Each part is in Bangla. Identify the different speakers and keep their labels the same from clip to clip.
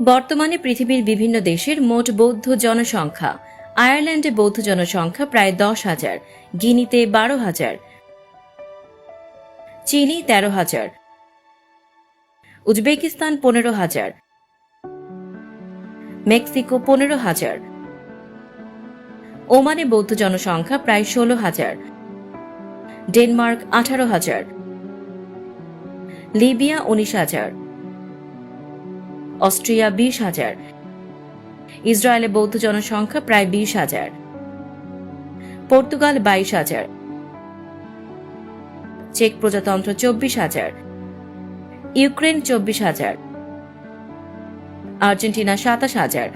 Speaker 1: বর্তমানে পৃথিবীর বিভিন্ন দেশের মোট বৌদ্ধ জনসংখ্যা। আয়ারল্যান্ডে বৌদ্ধ জনসংখ্যা প্রায় 10,000, গিনিতে 12,000, চিলি 13,000, উজবেকিস্তান 15,000, মেক্সিকো 15,000, ওমানে বৌদ্ধ জনসংখ্যা প্রায় 16,000, ডেনমার্ক 18,000, লিবিয়া 19,000, অস্ট্রিয়া 20,000, ইসরায়েলে বৌদ্ধ জনসংখ্যা প্রায় 20,000, পর্তুগাল 22,000, চেক প্রজাতন্ত্র 24,000, Ukraine 24,000, Argentina 27,000,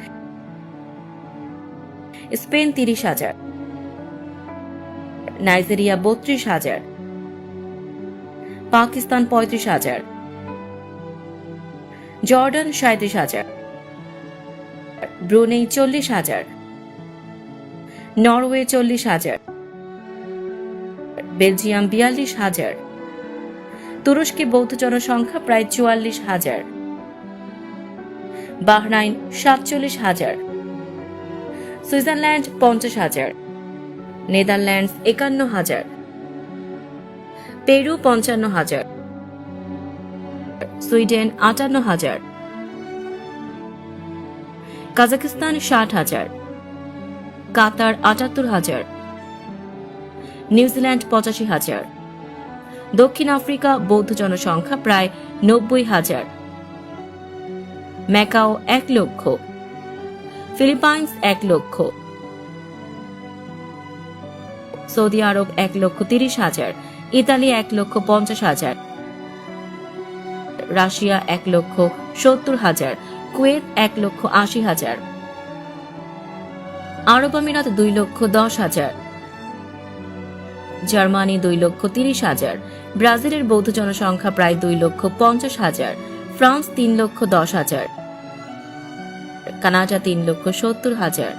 Speaker 1: Spain 30,000, Nigeria 32,000, Pakistan 35,000, Jordan 37,000, Brunei 40,000, Norway 40,000, Belgium 42,000, তুরস্কে বৌদ্ধ জনসংখ্যা প্রায় 44,000, Bahrain 47,000, Switzerland 50,000, Netherlands 51,000, Peru 55,000, Sweden 58,000, Kazakhstan 60,000, কাতার 78,000, নিউজিল্যান্ড 85,000, দক্ষিণ আফ্রিকা বৌদ্ধ জনসংখ্যা প্রায় 90,000, ম্যাকাও 1 লক্ষ, ফিলিপাইন্স 1 লক্ষ, সৌদি আরব 1,30,000, ইতালি 1,50,000, রাশিয়া 1,70,000, কুয়েত 1,80,000, আরব আমিরাত 2,10,000, জার্মানি 2,30,000, ব্রাজিলের বৌদ্ধ জনসংখ্যা প্রায় 2,50,000, ফ্রান্স 3,10,000, কানাডা 3,70,000,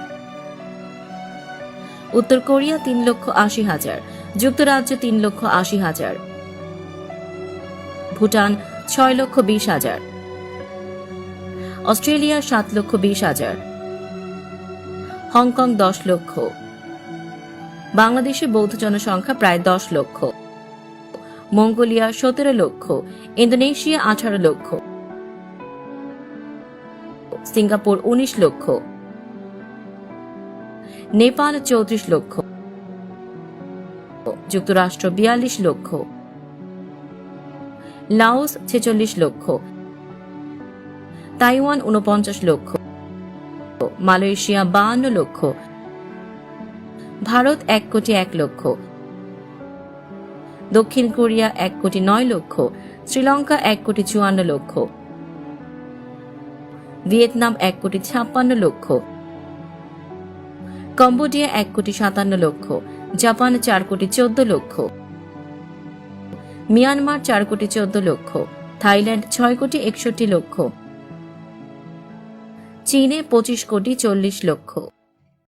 Speaker 1: উত্তর কোরিয়া 3,80,000, যুক্তরাজ্য 3,80,000, ভুটান 6,20,000, অস্ট্রেলিয়া 7,20,000, হংকং 10 লক্ষ, বাংলাদেশে বৌদ্ধ জনসংখ্যা প্রায় 10 লক্ষ, মঙ্গোলিয়া 17 লক্ষ, ইন্দোনেশিয়া 18 লক্ষ, সিঙ্গাপুর 19 লক্ষ, নেপাল 34 লক্ষ, যুক্তরাষ্ট্র 42 লক্ষ, লাওস 46 লক্ষ, তাইওয়ান 49 লক্ষ, মালয়েশিয়া 52 লক্ষ, ভারত 1,01,00,000, দক্ষিণ Korea 1,09,00,000, Sri Lanka 1,54,00,000, Vietnam 1,56,00,000, Cambodia 1,57,00,000, Japan 4,14,00,000, Myanmar 4,14,00,000, Thailand 6,61,00,000, চীনে 25,40,00,000।